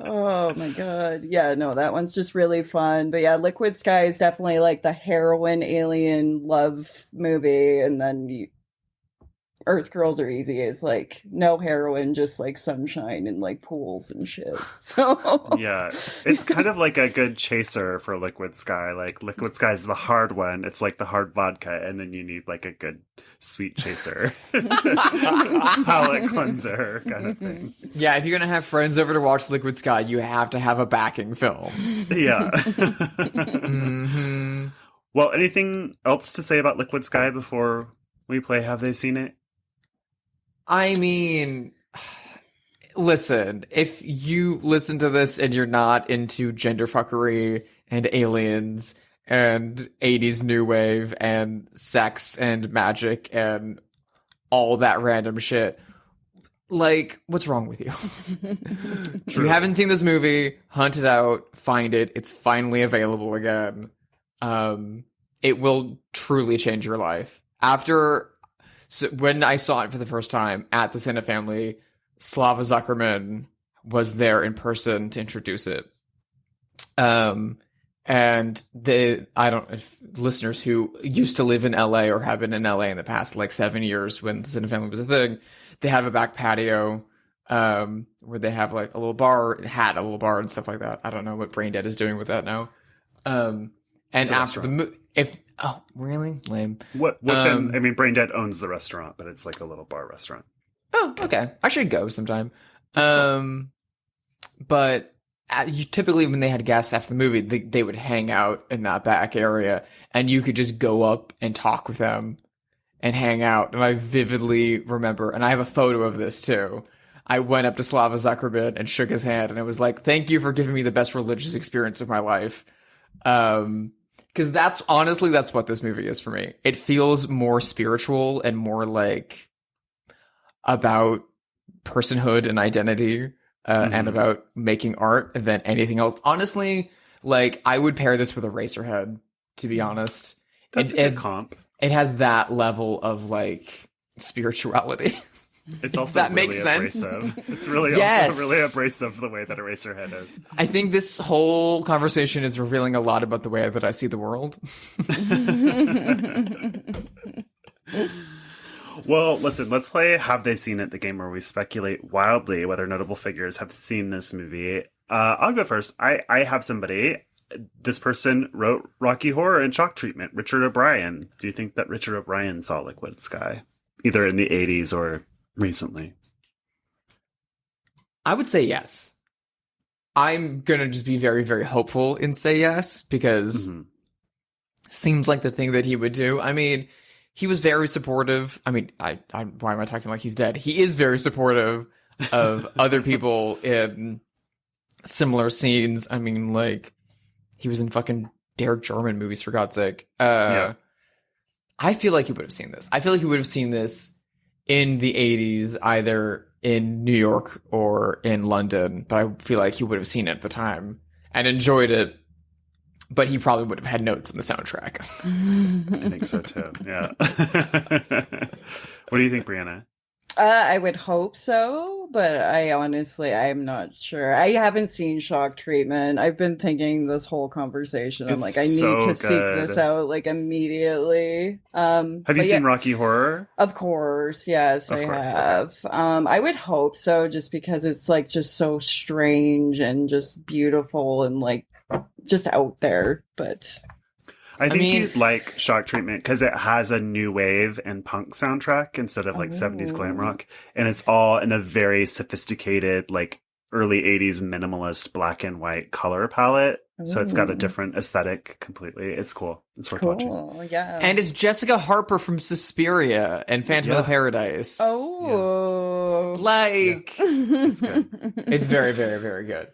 oh my god. Yeah, no, that one's just really fun. But yeah, Liquid Sky is definitely like the heroine alien love movie, and then Earth Girls Are Easy is like no heroin, just like sunshine and like pools and shit. So yeah, it's kind of like a good chaser for Liquid Sky. Like Liquid Sky is the hard one. It's like the hard vodka, and then you need like a good sweet chaser, palate cleanser kind of thing. Yeah, if you're gonna have friends over to watch Liquid Sky, you have to have a backing film. Yeah. Mm-hmm. Well, anything else to say about Liquid Sky before we play Have They Seen It? I mean, listen, if you listen to this and you're not into genderfuckery and aliens and 80s new wave and sex and magic and all that random shit, like, what's wrong with you? If you haven't seen this movie, hunt it out, find it. It's finally available again. It will truly change your life. So when I saw it for the first time at the Santa Family, Slava Zuckerman was there in person to introduce it. And if listeners who used to live in LA or have been in LA in the past like 7 years when the Santa Family was a thing, they have a back patio where they have like a little bar, a little bar and stuff like that. I don't know what Braindead is doing with that now. And after the oh, really? Lame. What then? I mean, Braindead owns the restaurant, but it's like a little bar restaurant. Oh, okay. I should go sometime. But typically when they had guests after the movie, they would hang out in that back area, and you could just go up and talk with them and hang out. And I vividly remember, and I have a photo of this too. I went up to Slava Zuckerman and shook his hand, and I was like, "Thank you for giving me the best religious experience of my life." Because that's what this movie is for me. It feels more spiritual and more like about personhood and identity and about making art than anything else. Honestly, like I would pair this with Eraserhead, to be honest. That's a good comp. It has that level of like spirituality. It's also that really makes sense. abrasive. It's really also really abrasive the way that Eraserhead is. I think this whole conversation is revealing a lot about the way that I see the world. Well, listen, let's play Have They Seen It, the game where we speculate wildly whether notable figures have seen this movie. I'll go first. I have somebody. This person wrote Rocky Horror and Shock Treatment, Richard O'Brien. Do you think that Richard O'Brien saw Liquid Sky, either in the 80s or recently? I would say yes. I'm going to just be very, very hopeful and say yes, because seems like the thing that he would do. I mean, he was very supportive. I mean, why am I talking like he's dead? He is very supportive of other people in similar scenes. I mean, like, he was in fucking Derek Jarman movies, for God's sake. I feel like he would have seen this. I feel like he would have seen this in the 80s, either in New York or in London, but I feel like he would have seen it at the time and enjoyed it, but he probably would have had notes on the soundtrack. I think so too, yeah. What do you think, Breanna? I would hope so, but I'm not sure. I haven't seen Shock Treatment. I've been thinking this whole conversation. I'm like, I need to seek this out like immediately. Have you seen Rocky Horror? Of course, yes, I have. Okay. I would hope so, just because it's like just so strange and just beautiful and like just out there. But I think you'd like Shock Treatment because it has a new wave and punk soundtrack instead of like 70s glam rock. And it's all in a very sophisticated, like early 80s minimalist black and white color palette. So it's got a different aesthetic completely. It's cool. It's worth watching. Yeah. And it's Jessica Harper from Suspiria and Phantom of the Paradise. Oh. Like, It's good. it's very, very, very good.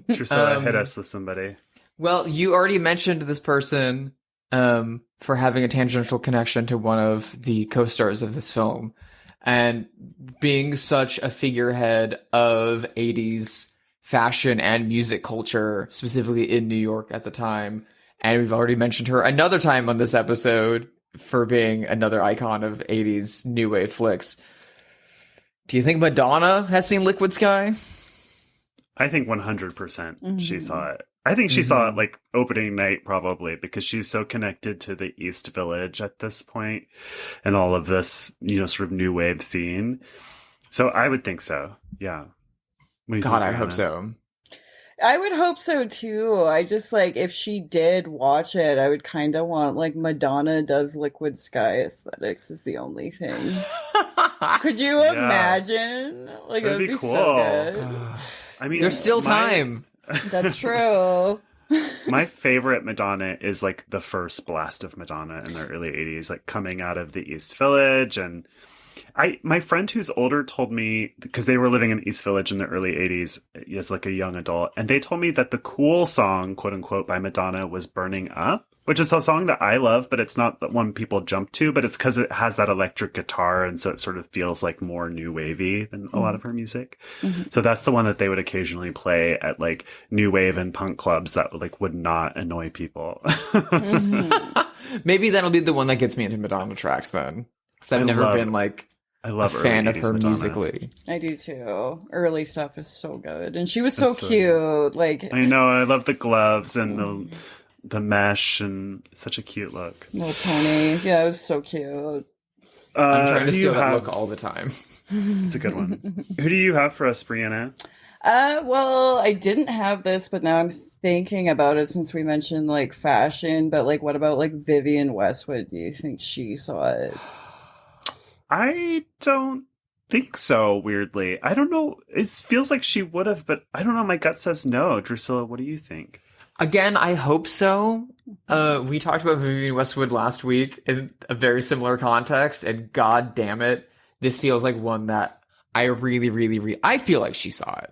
Drusilla, hit us with somebody. Well, you already mentioned this person for having a tangential connection to one of the co-stars of this film. And being such a figurehead of 80s fashion and music culture, specifically in New York at the time. And we've already mentioned her another time on this episode for being another icon of 80s new wave flicks. Do you think Madonna has seen Liquid Sky? I think 100% she saw it. I think she saw it like opening night probably because she's so connected to the East Village at this point and all of this, sort of new wave scene. So I would think so. Yeah. God, I hope so. I would hope so too. I just like if she did watch it, I would kind of want like Madonna does Liquid Sky aesthetics is the only thing. Could you imagine? Like that'd be so cool. good. I mean, there's still time. That's true. My favorite Madonna is like the first blast of Madonna in the early 80s, like coming out of the East Village. And my friend who's older told me, because they were living in the East Village in the early 80s as like a young adult, and they told me that the cool song, quote unquote, by Madonna was Burning Up, which is a song that I love, but it's not the one people jump to, but it's because it has that electric guitar, and so it sort of feels like more new wavy than a lot of her music. So that's the one that they would occasionally play at like new wave and punk clubs that like would not annoy people. Maybe that'll be the one that gets me into Madonna tracks then. Because I've never been like a fan of her Madonna. musically. I do too. Early stuff is so good. And she was so cute. Like I know, I love the gloves and the mesh and such a cute look. little pony. Yeah, it was so cute. I'm trying to steal that look all the time. It's a good one. Who do you have for us, Breanna? Well, I didn't have this, but now I'm thinking about it since we mentioned like fashion, but like what about like Vivienne Westwood? Do you think she saw it? I don't think so, weirdly. I don't know. It feels like she would have, but I don't know. My gut says no. Drusilla, what do you think? Again, I hope so. We talked about Vivienne Westwood last week in a very similar context, and god damn it, this feels like one that I really, I feel like she saw it.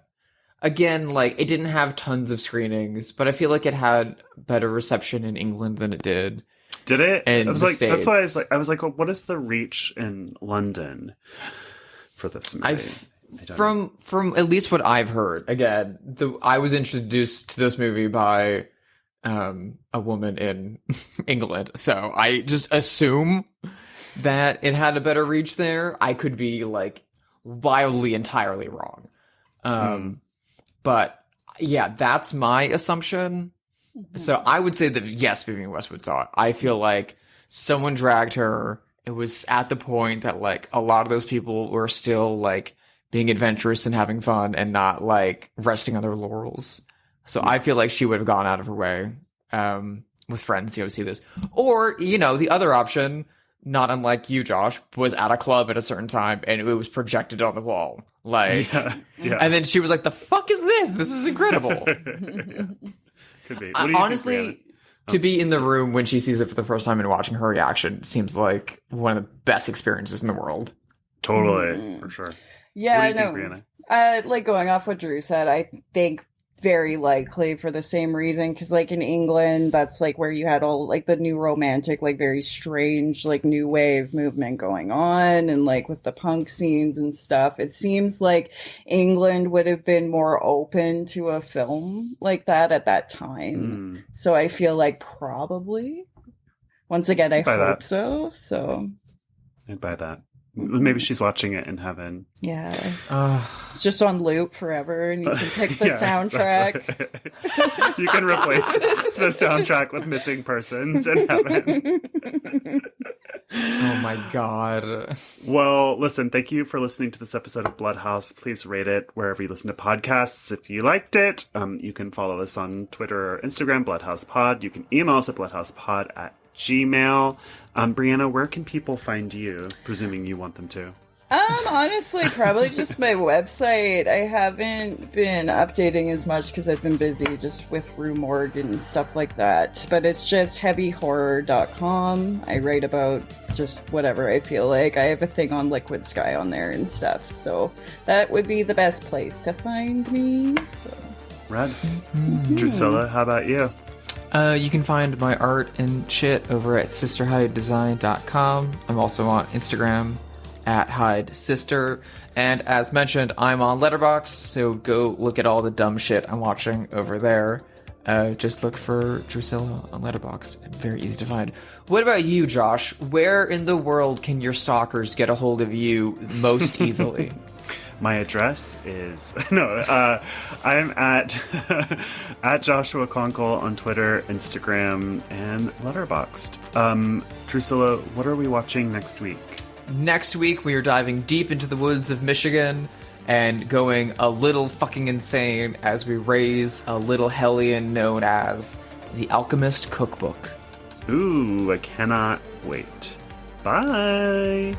Again, like, it didn't have tons of screenings, but I feel like it had better reception in England than it did. Did it? I was like, that's why I was like, well, what is the reach in London for this movie? From at least what I've heard, again, I was introduced to this movie by a woman in England, so I just assume that it had a better reach there. I could be like wildly entirely wrong, but yeah, that's my assumption. So I would say that yes, Vivienne Westwood saw it. I feel like someone dragged her. It was at the point that like a lot of those people were still like being adventurous and having fun and not like resting on their laurels. So I feel like she would have gone out of her way with friends to go see this. Or, the other option, not unlike you, Josh, was at a club at a certain time and it was projected on the wall. Like, yeah. And then she was like, the fuck is this? This is incredible. Could be. Honestly, to be in the room when she sees it for the first time and watching her reaction seems like one of the best experiences in the world. Totally, for sure. Yeah, what do you think, Breanna? Like going off what Drew said, I think very likely for the same reason, because like in England, that's like where you had all like the new romantic, like very strange, like new wave movement going on, and like with the punk scenes and stuff. It seems like England would have been more open to a film like that at that time. So I feel like probably, once again, I hope so. So I'd buy that. Maybe she's watching it in heaven. Yeah. It's just on loop forever, and you can pick the soundtrack. Exactly. You can replace the soundtrack with Missing Persons in heaven. Oh my god. Well, listen, thank you for listening to this episode of Bloodhouse. Please rate it wherever you listen to podcasts. If you liked it, you can follow us on Twitter or Instagram, BloodhousePod. You can email us at bloodhousepod@gmail.com. Breanna, where can people find you, presuming you want them to? Honestly, probably just my website. I haven't been updating as much because I've been busy just with Rue Morgue and stuff like that. But it's just heavyhorror.com. I write about just whatever I feel like. I have a thing on Liquid Sky on there and stuff. So that would be the best place to find me. So. Red. Drusilla, how about you? You can find my art and shit over at sisterhidedesign.com. I'm also on Instagram at Hide Sister, and as mentioned, I'm on Letterboxd, so go look at all the dumb shit I'm watching over there. Just look for Drusilla on Letterboxd. Very easy to find. What about you, Josh? Where in the world can your stalkers get a hold of you most easily? My address is I'm at at Joshua Conkle on Twitter, Instagram, and Letterboxd. Drusilla, what are we watching next week? Next week, we are diving deep into the woods of Michigan and going a little fucking insane as we raise a little hellion known as the Alchemist Cookbook. Ooh, I cannot wait. Bye!